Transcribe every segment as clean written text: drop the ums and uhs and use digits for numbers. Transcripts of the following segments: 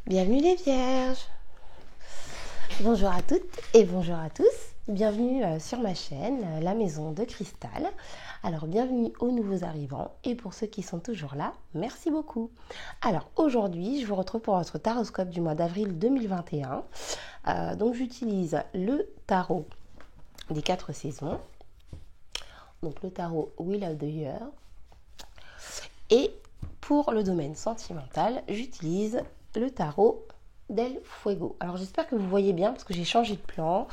Bienvenue les vierges. Bonjour à toutes et bonjour à tous. Bienvenue sur ma chaîne, la maison de cristal. Alors bienvenue aux nouveaux arrivants et pour ceux qui sont toujours là, merci beaucoup. Alors aujourd'hui, je vous retrouve pour votre taroscope du mois d'avril 2021. Donc j'utilise le tarot des 4 saisons. Donc le tarot Wheel of the Year. Et pour le domaine sentimental, j'utilise le tarot del Fuego. Alors j'espère que vous voyez bien parce que j'ai changé de plan.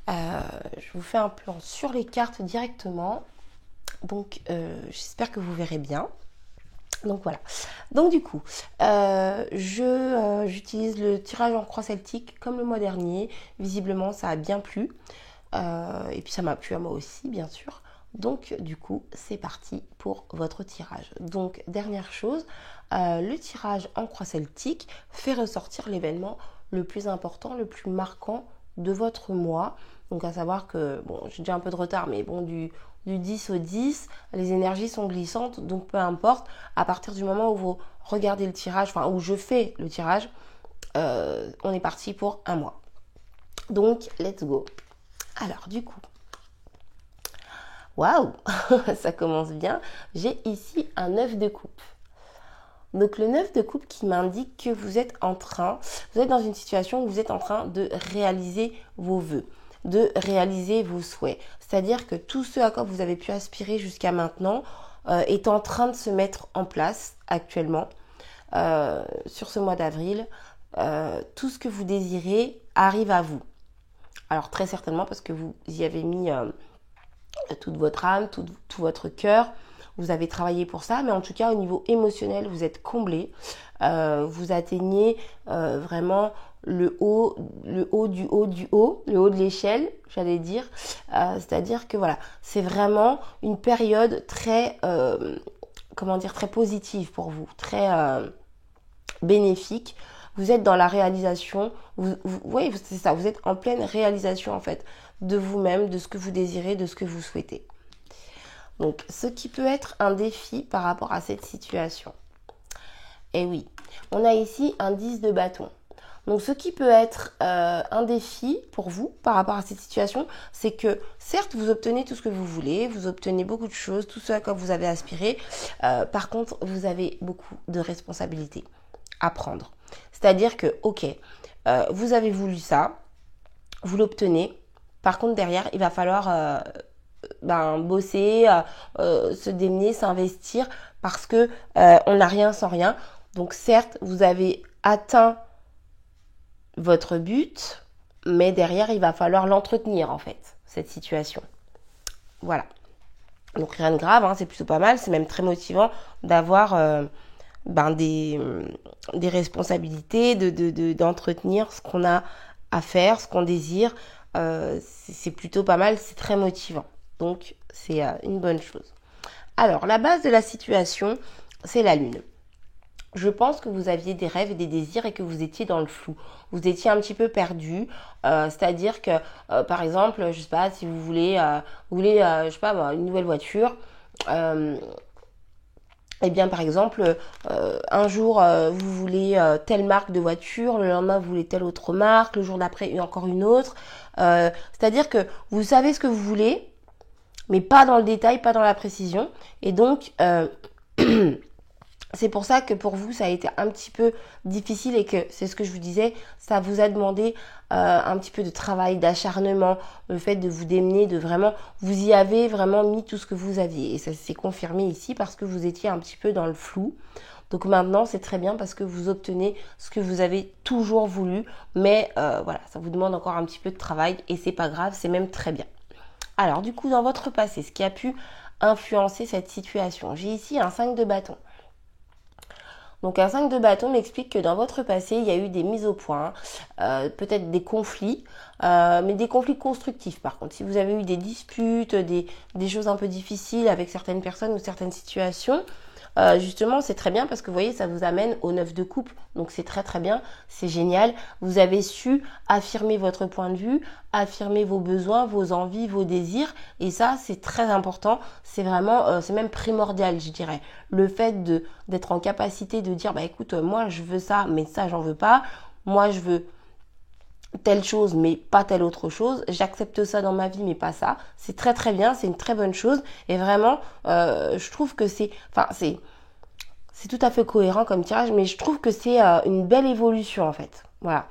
Je vous fais un plan sur les cartes directement. Donc j'espère que vous verrez bien. Donc voilà. Donc du coup, j'utilise le tirage en croix celtique comme le mois dernier. Visiblement ça a bien plu. Et puis ça m'a plu à moi aussi bien sûr. Donc du coup c'est parti pour votre tirage. Donc dernière chose, le tirage en croix celtique fait ressortir l'événement le plus important, le plus marquant de votre mois. Donc à savoir que, bon, j'ai déjà un peu de retard, mais bon, du 10 au 10, les énergies sont glissantes, donc peu importe, à partir du moment où vous regardez le tirage, enfin où je fais le tirage, on est parti pour un mois. Donc let's go. Alors du coup, waouh, ça commence bien. J'ai ici un 9 de coupe. Donc le 9 de coupe qui m'indique que vous êtes dans une situation où vous êtes en train de réaliser vos vœux, de réaliser vos souhaits. C'est-à-dire que tout ce à quoi vous avez pu aspirer jusqu'à maintenant est en train de se mettre en place actuellement sur ce mois d'avril. Tout ce que vous désirez arrive à vous. Alors très certainement parce que vous y avez mis toute votre âme, tout votre cœur. Vous avez travaillé pour ça, mais en tout cas au niveau émotionnel, vous êtes comblé. Vous atteignez vraiment le haut du haut du haut, le haut de l'échelle, j'allais dire. C'est-à-dire que voilà, c'est vraiment une période très, très positive pour vous, très bénéfique. Vous êtes dans la réalisation, oui, c'est ça, vous êtes en pleine réalisation en fait de vous-même, de ce que vous désirez, de ce que vous souhaitez. Donc, ce qui peut être un défi par rapport à cette situation. Et oui, on a ici un 10 de bâton. Donc, ce qui peut être un défi pour vous par rapport à cette situation, c'est que certes, vous obtenez tout ce que vous voulez, vous obtenez beaucoup de choses, tout ce à quoi vous avez aspiré. Par contre, vous avez beaucoup de responsabilités à prendre. C'est-à-dire que, ok, vous avez voulu ça, vous l'obtenez. Par contre, derrière, il va falloir bosser, se démener, s'investir parce que on n'a rien sans rien. Donc certes, vous avez atteint votre but, mais derrière, il va falloir l'entretenir en fait, cette situation. Voilà. Donc rien de grave, hein, c'est plutôt pas mal, c'est même très motivant d'avoir des responsabilités, d'entretenir ce qu'on a à faire, ce qu'on désire. C'est plutôt pas mal, c'est très motivant. Donc, c'est une bonne chose. Alors, la base de la situation, c'est la lune. Je pense que vous aviez des rêves et des désirs et que vous étiez dans le flou. Vous étiez un petit peu perdu. C'est-à-dire que, par exemple, je sais pas, si vous voulez, je sais pas, une nouvelle voiture. Eh bien, par exemple, un jour, vous voulez telle marque de voiture, le lendemain, vous voulez telle autre marque, le jour d'après, encore une autre. C'est-à-dire que vous savez ce que vous voulez, mais pas dans le détail, pas dans la précision. Et donc, c'est pour ça que pour vous, ça a été un petit peu difficile et que, c'est ce que je vous disais, ça vous a demandé un petit peu de travail, d'acharnement, le fait de vous démener, de vraiment, vous y avez vraiment mis tout ce que vous aviez. Et ça s'est confirmé ici parce que vous étiez un petit peu dans le flou. Donc maintenant, c'est très bien parce que vous obtenez ce que vous avez toujours voulu. Mais voilà, ça vous demande encore un petit peu de travail et c'est pas grave, c'est même très bien. Alors du coup, dans votre passé, ce qui a pu influencer cette situation, j'ai ici un 5 de bâton. Donc un 5 de bâton m'explique que dans votre passé, il y a eu des mises au point, peut-être des conflits, mais des conflits constructifs par contre. Si vous avez eu des disputes, des choses un peu difficiles avec certaines personnes ou certaines situations, justement, c'est très bien parce que vous voyez, ça vous amène au 9 de coupe. Donc, c'est très, très bien. C'est génial. Vous avez su affirmer votre point de vue, affirmer vos besoins, vos envies, vos désirs. Et ça, c'est très important. C'est vraiment, c'est même primordial, je dirais. Le fait d'être en capacité de dire, bah écoute, moi, je veux ça, mais ça, j'en veux pas. Moi, je veux telle chose mais pas telle autre chose, j'accepte ça dans ma vie mais pas ça, c'est très très bien, c'est une très bonne chose et vraiment je trouve que c'est tout à fait cohérent comme tirage, mais je trouve que c'est une belle évolution en fait. Voilà,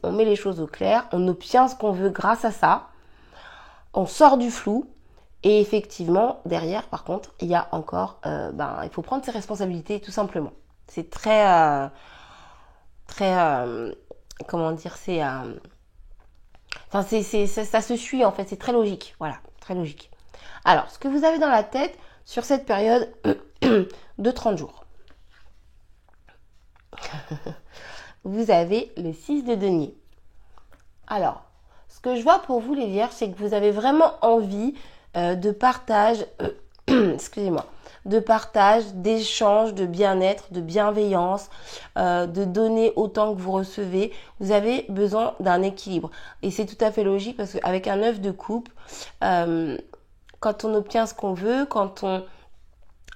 on met les choses au clair, on obtient ce qu'on veut grâce à ça, on sort du flou. Et effectivement, derrière, par contre, il y a encore, il faut prendre ses responsabilités tout simplement. C'est très, comment dire, ça se suit en fait, c'est très logique, voilà, très logique. Alors, ce que vous avez dans la tête sur cette période de 30 jours, vous avez le 6 de denier. Alors, ce que je vois pour vous les vierges, c'est que vous avez vraiment envie de partage, excusez-moi, de partage, d'échange, de bien-être, de bienveillance, de donner autant que vous recevez. Vous avez besoin d'un équilibre. Et c'est tout à fait logique parce qu'avec un 9 de coupe, quand on obtient ce qu'on veut, quand on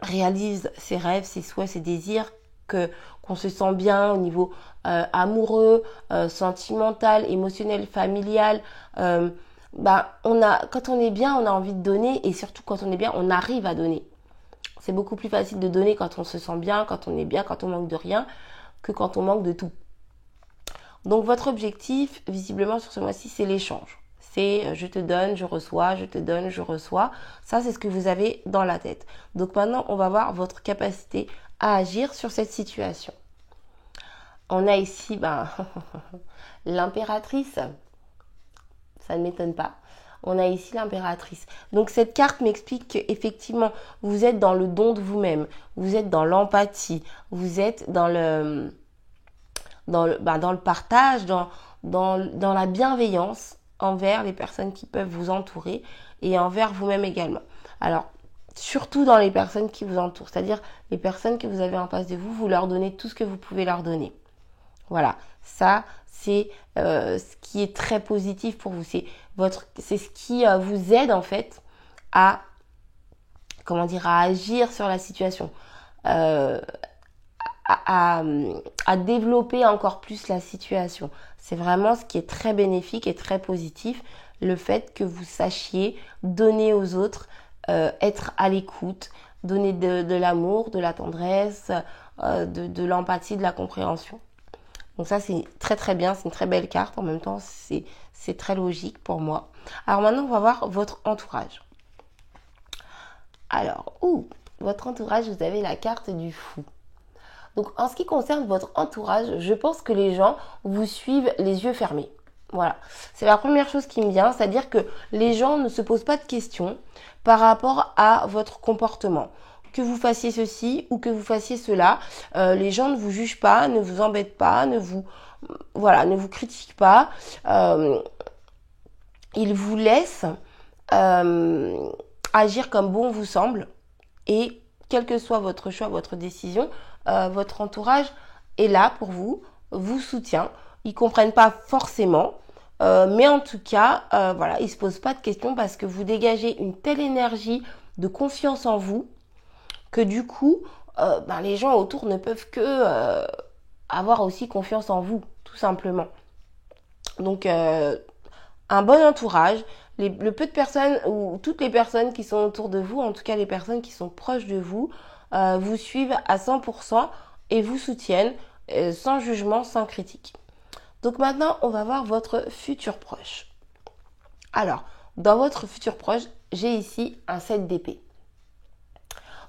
réalise ses rêves, ses souhaits, ses désirs, qu'on se sent bien au niveau amoureux, sentimental, émotionnel, familial, quand on est bien, on a envie de donner et surtout quand on est bien, on arrive à donner. C'est beaucoup plus facile de donner quand on se sent bien, quand on est bien, quand on manque de rien, que quand on manque de tout. Donc votre objectif, visiblement sur ce mois-ci, c'est l'échange. C'est je te donne, je reçois, je te donne, je reçois. Ça, c'est ce que vous avez dans la tête. Donc maintenant, on va voir votre capacité à agir sur cette situation. On a ici l'impératrice. Ça ne m'étonne pas. On a ici l'impératrice. Donc cette carte m'explique qu'effectivement, vous êtes dans le don de vous-même. Vous êtes dans l'empathie. Vous êtes dans le partage, dans la bienveillance envers les personnes qui peuvent vous entourer et envers vous-même également. Alors, surtout dans les personnes qui vous entourent, c'est-à-dire les personnes que vous avez en face de vous, vous leur donnez tout ce que vous pouvez leur donner. Voilà, ça c'est ce qui est très positif pour vous. C'est ce qui vous aide en fait à agir sur la situation, à développer encore plus la situation. C'est vraiment ce qui est très bénéfique et très positif, le fait que vous sachiez donner aux autres, être à l'écoute, donner de l'amour, de la tendresse, de l'empathie, de la compréhension. Donc ça, c'est très très bien, c'est une très belle carte. En même temps, c'est très logique pour moi. Alors maintenant, on va voir votre entourage. Alors, votre entourage, vous avez la carte du fou. Donc en ce qui concerne votre entourage, je pense que les gens vous suivent les yeux fermés. Voilà, c'est la première chose qui me vient, c'est-à-dire que les gens ne se posent pas de questions par rapport à votre comportement. Que vous fassiez ceci ou que vous fassiez cela, les gens ne vous jugent pas, ne vous embêtent pas, ne vous critiquent pas. Ils vous laissent agir comme bon vous semble et quel que soit votre choix, votre décision, votre entourage est là pour vous, vous soutient. Ils comprennent pas forcément, mais en tout cas, ils se posent pas de questions parce que vous dégagez une telle énergie de confiance en vous que du coup, les gens autour ne peuvent que avoir aussi confiance en vous, tout simplement. Donc, un bon entourage, le peu de personnes ou toutes les personnes qui sont autour de vous, en tout cas les personnes qui sont proches de vous, vous suivent à 100% et vous soutiennent sans jugement, sans critique. Donc maintenant, on va voir votre futur proche. Alors, dans votre futur proche, j'ai ici un 7 d'épée.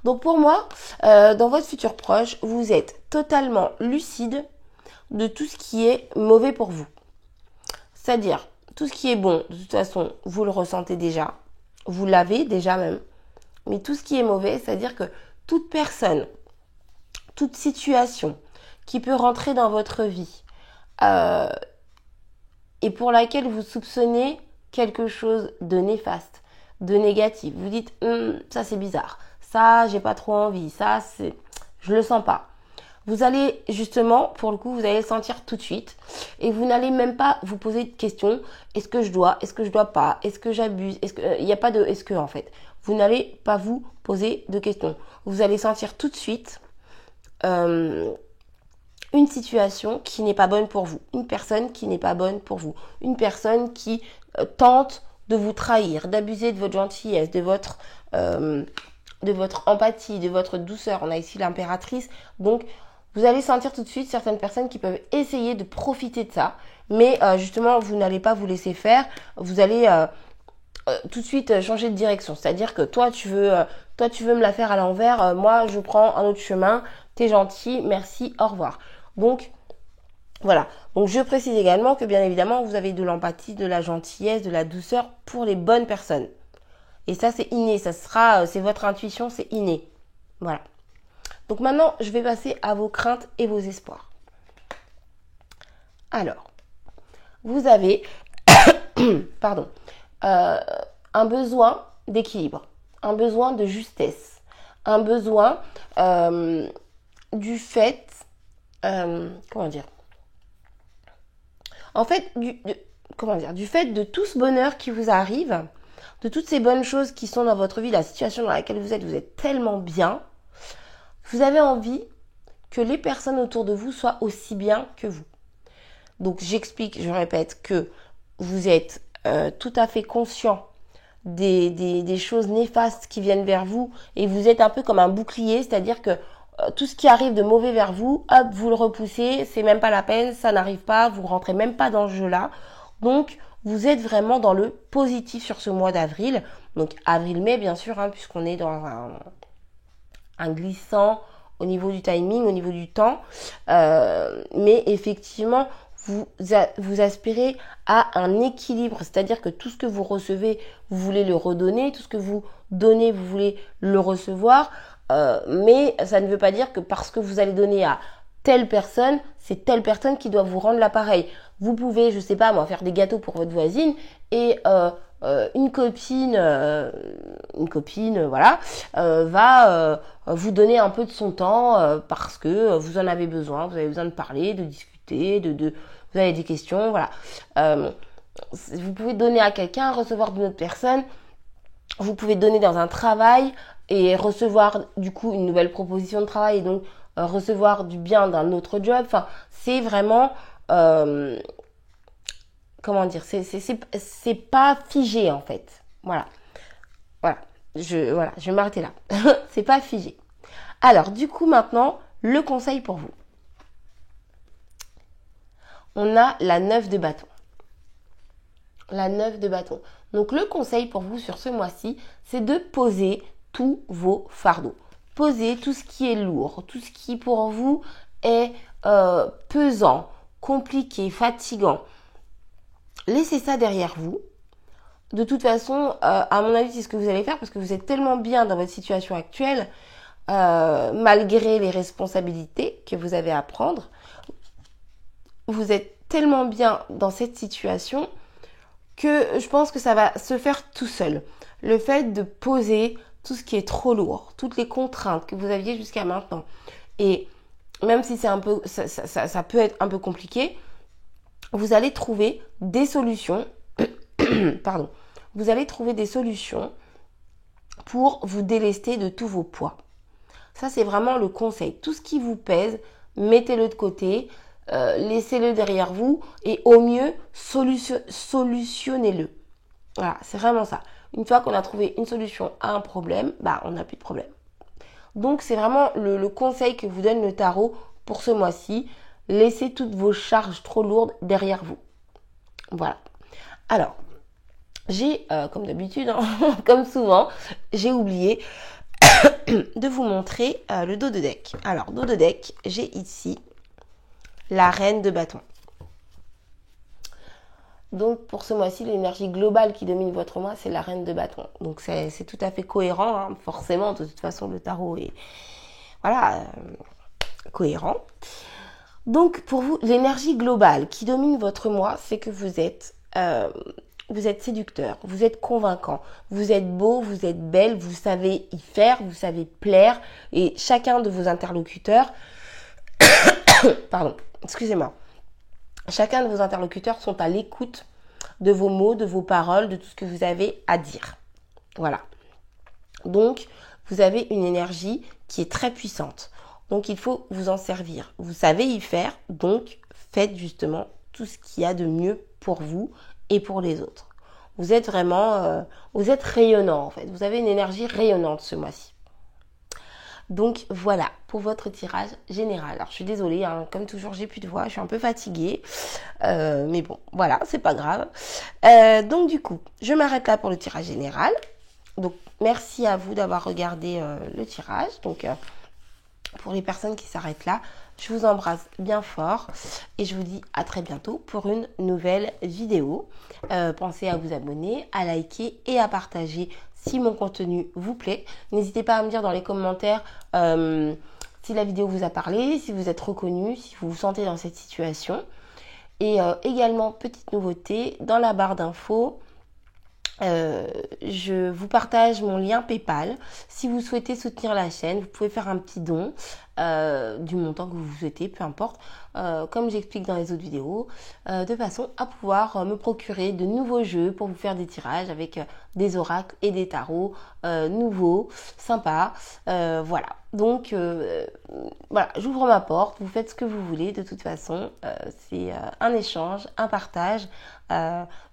Donc pour moi, dans votre futur proche, vous êtes totalement lucide de tout ce qui est mauvais pour vous. C'est-à-dire, tout ce qui est bon, de toute façon, vous le ressentez déjà. Vous l'avez déjà même. Mais tout ce qui est mauvais, c'est-à-dire que toute personne, toute situation qui peut rentrer dans votre vie et pour laquelle vous soupçonnez quelque chose de néfaste, de négatif, vous dites ça c'est bizarre, ça, j'ai pas trop envie, ça, je le sens pas. Vous allez justement, pour le coup, vous allez le sentir tout de suite et vous n'allez même pas vous poser de questions. Est-ce que je dois pas, est-ce que j'abuse, il n'y a pas de est-ce que en fait. Vous n'allez pas vous poser de questions. Vous allez sentir tout de suite une situation qui n'est pas bonne pour vous, une personne qui n'est pas bonne pour vous, une personne qui tente de vous trahir, d'abuser de votre gentillesse, de votre empathie, de votre douceur. On a ici l'impératrice, donc vous allez sentir tout de suite certaines personnes qui peuvent essayer de profiter de ça, mais justement, vous n'allez pas vous laisser faire. Vous allez tout de suite changer de direction. C'est-à-dire que toi, tu veux me la faire à l'envers. Moi, je prends un autre chemin. T'es gentil, merci, au revoir. Donc, voilà. Donc, je précise également que bien évidemment, vous avez de l'empathie, de la gentillesse, de la douceur pour les bonnes personnes. Et ça, c'est inné. C'est votre intuition, c'est inné. Voilà. Donc maintenant, je vais passer à vos craintes et vos espoirs. Alors, vous avez pardon, un besoin d'équilibre, un besoin de justesse, un besoin du fait, comment dire, en fait, du fait de tout ce bonheur qui vous arrive, de toutes ces bonnes choses qui sont dans votre vie, la situation dans laquelle vous êtes tellement bien. Vous avez envie que les personnes autour de vous soient aussi bien que vous. Donc j'explique, je répète que vous êtes tout à fait conscient des choses néfastes qui viennent vers vous et vous êtes un peu comme un bouclier, c'est-à-dire que tout ce qui arrive de mauvais vers vous, hop, vous le repoussez, c'est même pas la peine, ça n'arrive pas, vous rentrez même pas dans ce jeu-là. Donc vous êtes vraiment dans le positif sur ce mois d'avril. Donc avril-mai bien sûr, hein, puisqu'on est dans un glissant au niveau du timing, au niveau du temps. Mais effectivement, vous aspirez à un équilibre. C'est-à-dire que tout ce que vous recevez, vous voulez le redonner. Tout ce que vous donnez, vous voulez le recevoir. Mais ça ne veut pas dire que parce que vous allez donner à telle personne, c'est telle personne qui doit vous rendre l'appareil. Vous pouvez, je sais pas moi, faire des gâteaux pour votre voisine et une copine, voilà, va vous donner un peu de son temps parce que vous en avez besoin, vous avez besoin de parler, de discuter, vous avez des questions, voilà. Vous pouvez donner à quelqu'un, recevoir d'une autre personne. Vous pouvez donner dans un travail et recevoir du coup une nouvelle proposition de travail et donc recevoir du bien d'un autre job. Enfin, c'est vraiment comment dire, c'est pas figé en fait. Voilà. Je vais m'arrêter là. C'est pas figé. Alors, du coup, maintenant, le conseil pour vous. On a la 9 de bâton. La 9 de bâton. Donc, le conseil pour vous sur ce mois-ci, c'est de poser tous vos fardeaux. Posez tout ce qui est lourd, tout ce qui pour vous est pesant, compliqué, fatigant. Laissez ça derrière vous. De toute façon, à mon avis, c'est ce que vous allez faire parce que vous êtes tellement bien dans votre situation actuelle, malgré les responsabilités que vous avez à prendre. Vous êtes tellement bien dans cette situation que je pense que ça va se faire tout seul. Le fait de poser tout ce qui est trop lourd, toutes les contraintes que vous aviez jusqu'à maintenant. Et même si c'est un peu, ça peut être un peu compliqué, vous allez trouver des solutions. Pardon. Vous allez trouver des solutions pour vous délester de tous vos poids. Ça, c'est vraiment le conseil. Tout ce qui vous pèse, mettez-le de côté, laissez-le derrière vous et au mieux, solutionnez-le. Voilà, c'est vraiment ça. Une fois qu'on a trouvé une solution à un problème, on n'a plus de problème. Donc, c'est vraiment le conseil que vous donne le tarot pour ce mois-ci. Laissez toutes vos charges trop lourdes derrière vous. Voilà. Alors, j'ai, comme d'habitude, hein, comme souvent, j'ai oublié de vous montrer le dos de deck. Alors, dos de deck, j'ai ici la reine de bâton. Donc, pour ce mois-ci, l'énergie globale qui domine votre mois, c'est la reine de bâton. Donc, c'est tout à fait cohérent. Hein. Forcément, de toute façon, le tarot est cohérent. Donc, pour vous, l'énergie globale qui domine votre mois, c'est que vous êtes vous êtes séducteur, vous êtes convaincant, vous êtes beau, vous êtes belle, vous savez y faire, vous savez plaire. Et chacun de vos interlocuteurs, pardon, excusez-moi, chacun de vos interlocuteurs sont à l'écoute de vos mots, de vos paroles, de tout ce que vous avez à dire. Voilà. Donc, vous avez une énergie qui est très puissante. Donc, il faut vous en servir. Vous savez y faire, donc faites justement tout ce qu'il y a de mieux pour vous et pour les autres. Vous êtes vraiment, vous êtes rayonnant en fait. Vous avez une énergie rayonnante ce mois-ci. Donc voilà pour votre tirage général. Alors je suis désolée, hein, comme toujours j'ai plus de voix, je suis un peu fatiguée. Mais bon, voilà, c'est pas grave. Donc du coup, je m'arrête là pour le tirage général. Donc merci à vous d'avoir regardé le tirage. Donc pour les personnes qui s'arrêtent là, je vous embrasse bien fort et je vous dis à très bientôt pour une nouvelle vidéo. Pensez à vous abonner, à liker et à partager si mon contenu vous plaît. N'hésitez pas à me dire dans les commentaires si la vidéo vous a parlé, si vous êtes reconnu, si vous vous sentez dans cette situation. Et également, petite nouveauté, dans la barre d'infos, je vous partage mon lien PayPal. Si vous souhaitez soutenir la chaîne, vous pouvez faire un petit don du montant que vous souhaitez, peu importe, comme j'explique dans les autres vidéos, de façon à pouvoir me procurer de nouveaux jeux pour vous faire des tirages avec des oracles et des tarots nouveaux, sympas. Voilà. Donc, voilà, j'ouvre ma porte, vous faites ce que vous voulez. De toute façon, c'est un échange, un partage.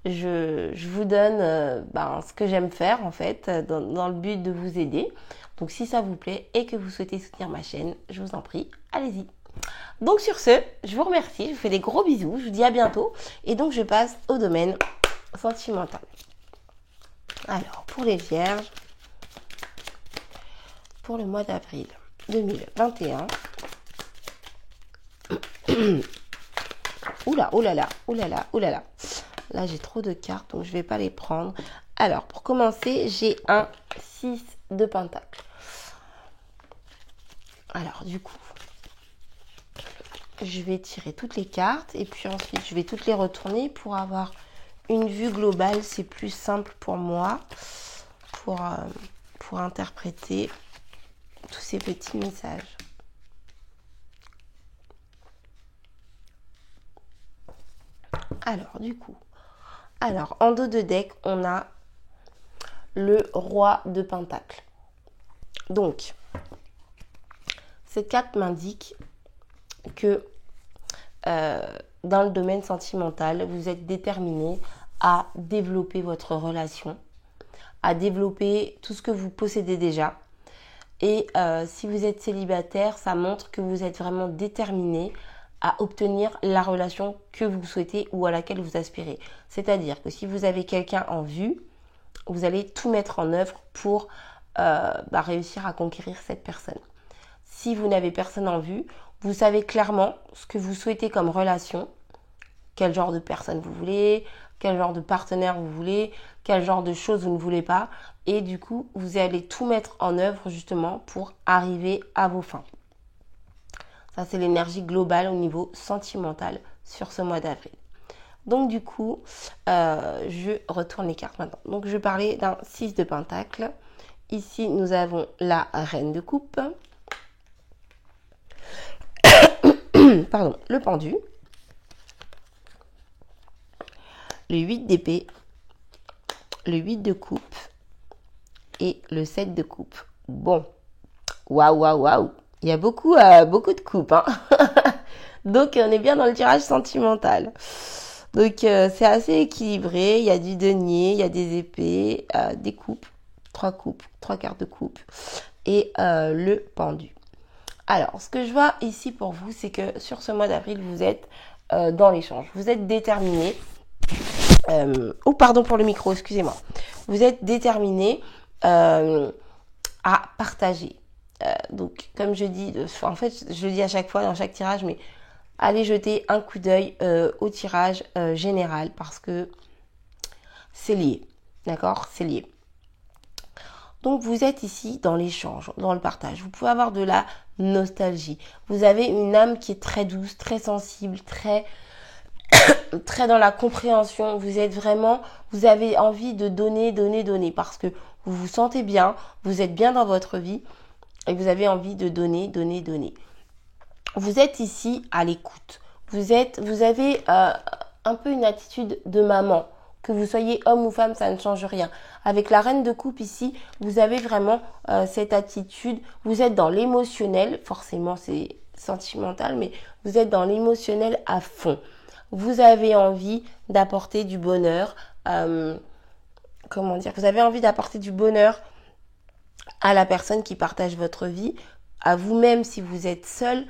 Je vous donne ce que j'aime faire en fait dans le but de vous aider. Donc si ça vous plaît et que vous souhaitez soutenir ma chaîne, je vous en prie, allez-y. Donc sur ce, je vous remercie, je vous fais des gros bisous, je vous dis à bientôt. Et donc je passe au domaine sentimental. Alors pour les vierges, pour le mois d'avril 2021. Oula, oulala, oulala, oulala. Là, j'ai trop de cartes, donc je ne vais pas les prendre. Alors, pour commencer, j'ai un 6 de pentacle. Alors, du coup, je vais tirer toutes les cartes et puis ensuite, je vais toutes les retourner pour avoir une vue globale. C'est plus simple pour moi pour interpréter tous ces petits messages. Alors, du coup, en dos de deck, on a le roi de pentacle. Donc, cette carte m'indique que dans le domaine sentimental, vous êtes déterminé à développer votre relation, à développer tout ce que vous possédez déjà. Et si vous êtes célibataire, ça montre que vous êtes vraiment déterminé à obtenir la relation que vous souhaitez ou à laquelle vous aspirez. C'est-à-dire que si vous avez quelqu'un en vue, vous allez tout mettre en œuvre pour réussir à conquérir cette personne. Si vous n'avez personne en vue, vous savez clairement ce que vous souhaitez comme relation, quel genre de personne vous voulez, quel genre de partenaire vous voulez, quel genre de choses vous ne voulez pas. Et du coup, vous allez tout mettre en œuvre justement pour arriver à vos fins. Ça, c'est l'énergie globale au niveau sentimental sur ce mois d'avril. Donc du coup, je retourne les cartes maintenant. Donc je parlais d'un 6 de pentacle. Ici, nous avons la reine de coupe. Pardon, le pendu. Le 8 d'épée. Le 8 de coupe. Et le 7 de coupe. Bon. Waouh, waouh, waouh. Il y a beaucoup de coupes. Hein. Donc, on est bien dans le tirage sentimental. Donc, c'est assez équilibré. Il y a du denier, il y a des épées, des coupes. 3 cartes de coupe. Et le pendu. Alors, ce que je vois ici pour vous, c'est que sur ce mois d'avril, vous êtes dans l'échange. Vous êtes déterminé. Oh, pardon pour le micro, excusez-moi. Vous êtes déterminé à partager. Donc, comme je dis, en fait, je le dis à chaque fois dans chaque tirage, mais allez jeter un coup d'œil au tirage général parce que c'est lié. D'accord? C'est lié. Donc, vous êtes ici dans l'échange, dans le partage. Vous pouvez avoir de la nostalgie. Vous avez une âme qui est très douce, très sensible, très très dans la compréhension. Vous êtes vraiment, vous avez envie de donner, donner, donner parce que vous vous sentez bien, vous êtes bien dans votre vie et vous avez envie de donner, donner, donner. Vous êtes ici à l'écoute. Vous avez un peu une attitude de maman. Que vous soyez homme ou femme, ça ne change rien. Avec la reine de coupe ici, vous avez vraiment cette attitude. Vous êtes dans l'émotionnel, forcément c'est sentimental, mais vous êtes dans l'émotionnel à fond. Vous avez envie d'apporter du bonheur. Vous avez envie d'apporter du bonheur à la personne qui partage votre vie, à vous-même si vous êtes seul.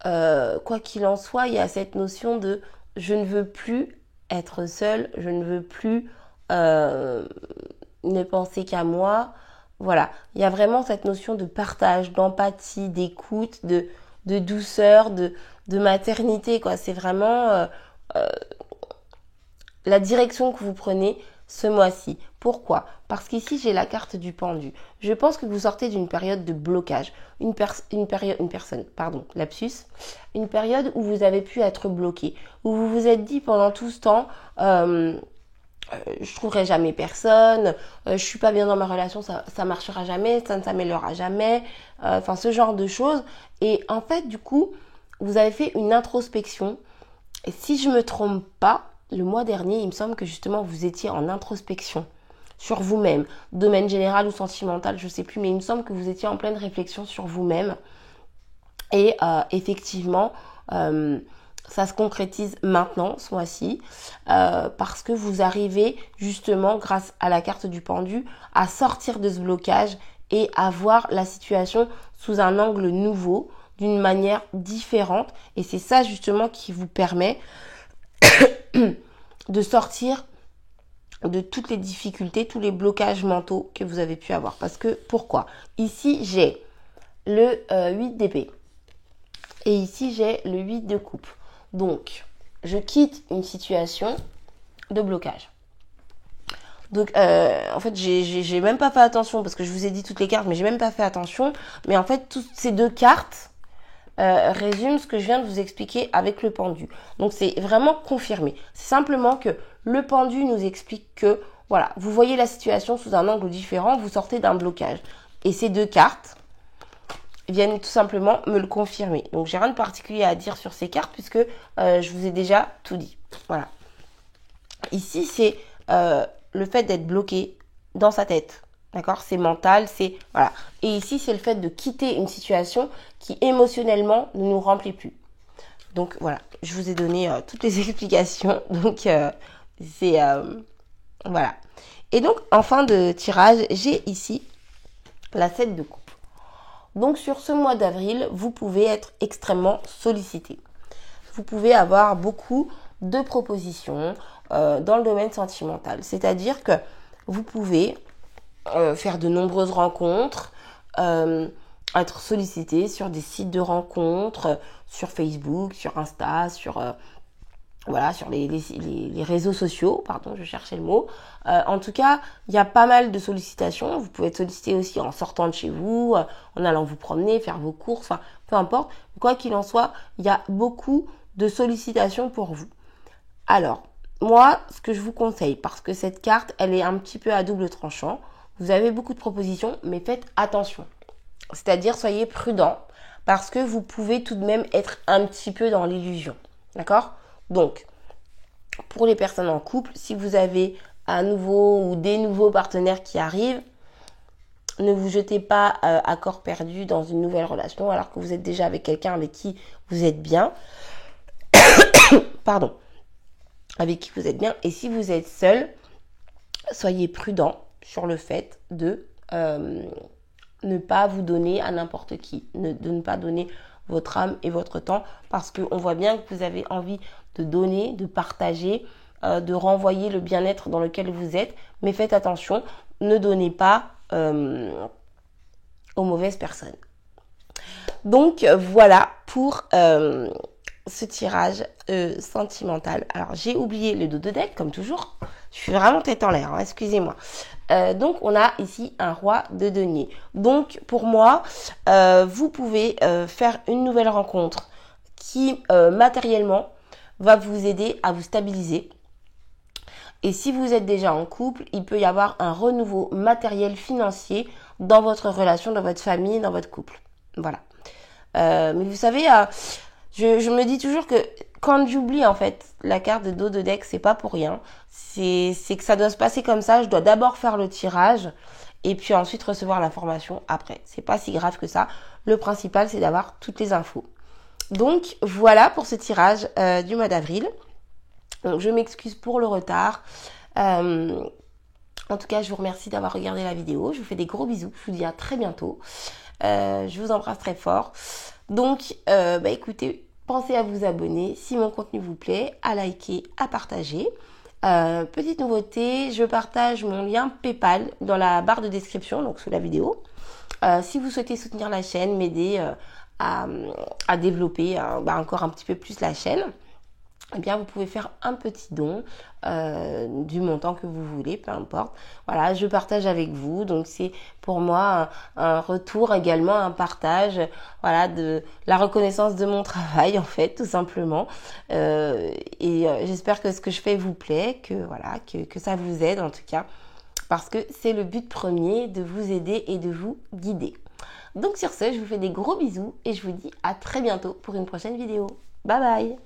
Quoi qu'il en soit, il y a cette notion de je ne veux plus être seule, je ne veux plus ne penser qu'à moi. Voilà, il y a vraiment cette notion de partage, d'empathie, d'écoute, de douceur, de maternité, quoi. C'est vraiment la direction que vous prenez ce mois-ci. Pourquoi? Parce qu'ici, j'ai la carte du pendu. Je pense que vous sortez d'une période de blocage. Une période où vous avez pu être bloqué. Où vous vous êtes dit pendant tout ce temps, je trouverai jamais personne, je suis pas bien dans ma relation, ça marchera jamais, ça ne s'améliorera jamais, enfin ce genre de choses. Et en fait, du coup, vous avez fait une introspection. Et si je me trompe pas, le mois dernier, il me semble que justement vous étiez en introspection sur vous-même, domaine général ou sentimental, je sais plus, mais il me semble que vous étiez en pleine réflexion sur vous-même. Et effectivement, ça se concrétise maintenant, ce mois-ci, parce que vous arrivez justement, grâce à la carte du pendu, à sortir de ce blocage et à voir la situation sous un angle nouveau, d'une manière différente. Et c'est ça justement qui vous permet de sortir de toutes les difficultés, tous les blocages mentaux que vous avez pu avoir. Parce que, pourquoi? Ici, j'ai le 8 d'épée. Et ici, j'ai le 8 de coupe. Donc, je quitte une situation de blocage. Donc, en fait, j'ai même pas fait attention parce que je vous ai dit toutes les cartes, mais j'ai même pas fait attention. Mais en fait, toutes ces deux cartes résument ce que je viens de vous expliquer avec le pendu. Donc, c'est vraiment confirmé. C'est simplement que le pendu nous explique que, voilà, vous voyez la situation sous un angle différent, vous sortez d'un blocage. Et ces deux cartes viennent tout simplement me le confirmer. Donc, j'ai rien de particulier à dire sur ces cartes puisque je vous ai déjà tout dit. Voilà. Ici, c'est le fait d'être bloqué dans sa tête. D'accord? C'est mental, c'est... Voilà. Et ici, c'est le fait de quitter une situation qui, émotionnellement, ne nous remplit plus. Donc, voilà. Je vous ai donné toutes les explications. Donc, c'est... voilà. Et donc, en fin de tirage, j'ai ici la 7 de coupe. Donc, sur ce mois d'avril, vous pouvez être extrêmement sollicité. Vous pouvez avoir beaucoup de propositions dans le domaine sentimental. C'est-à-dire que vous pouvez faire de nombreuses rencontres, être sollicité sur des sites de rencontres, sur Facebook, sur Insta, sur les réseaux sociaux, pardon, je cherchais le mot. En tout cas, il y a pas mal de sollicitations. Vous pouvez être sollicité aussi en sortant de chez vous, en allant vous promener, faire vos courses, enfin, peu importe. Quoi qu'il en soit, il y a beaucoup de sollicitations pour vous. Alors, moi, ce que je vous conseille, parce que cette carte, elle est un petit peu à double tranchant, vous avez beaucoup de propositions, mais faites attention. C'est-à-dire, soyez prudent, parce que vous pouvez tout de même être un petit peu dans l'illusion. D'accord ? Donc, pour les personnes en couple, si vous avez un nouveau ou des nouveaux partenaires qui arrivent, ne vous jetez pas à corps perdu dans une nouvelle relation alors que vous êtes déjà avec quelqu'un avec qui vous êtes bien. Pardon. Avec qui vous êtes bien. Et si vous êtes seul, soyez prudent sur le fait de ne pas vous donner à n'importe qui. De ne pas donner votre âme et votre temps parce qu'on voit bien que vous avez envie de donner, de partager, de renvoyer le bien-être dans lequel vous êtes. Mais faites attention, ne donnez pas aux mauvaises personnes. Donc voilà pour ce tirage sentimental. Alors j'ai oublié le dos de deck comme toujours. Je suis vraiment tête en l'air, hein, excusez-moi. Donc on a ici un roi de denier. Donc pour moi, vous pouvez faire une nouvelle rencontre qui matériellement va vous aider à vous stabiliser. Et si vous êtes déjà en couple, il peut y avoir un renouveau matériel financier dans votre relation, dans votre famille, dans votre couple. Voilà. Mais vous savez, je me dis toujours que quand j'oublie en fait la carte de dos de deck, c'est pas pour rien. C'est que ça doit se passer comme ça. Je dois d'abord faire le tirage et puis ensuite recevoir l'information après. C'est pas si grave que ça. Le principal, c'est d'avoir toutes les infos. Donc voilà pour ce tirage du mois d'avril. Donc je m'excuse pour le retard. En tout cas, je vous remercie d'avoir regardé la vidéo. Je vous fais des gros bisous. Je vous dis à très bientôt. Je vous embrasse très fort. Donc, écoutez, pensez à vous abonner si mon contenu vous plaît, à liker, à partager. Petite nouveauté, je partage mon lien PayPal dans la barre de description, donc sous la vidéo. Si vous souhaitez soutenir la chaîne, m'aider à développer encore un petit peu plus la chaîne, eh bien vous pouvez faire un petit don du montant que vous voulez, peu importe. Voilà, je partage avec vous, donc c'est pour moi un retour également, un partage, voilà, de la reconnaissance de mon travail en fait, tout simplement. J'espère que ce que je fais vous plaît, que ça vous aide en tout cas, parce que c'est le but premier, de vous aider et de vous guider. Donc sur ce, je vous fais des gros bisous et je vous dis à très bientôt pour une prochaine vidéo. Bye bye!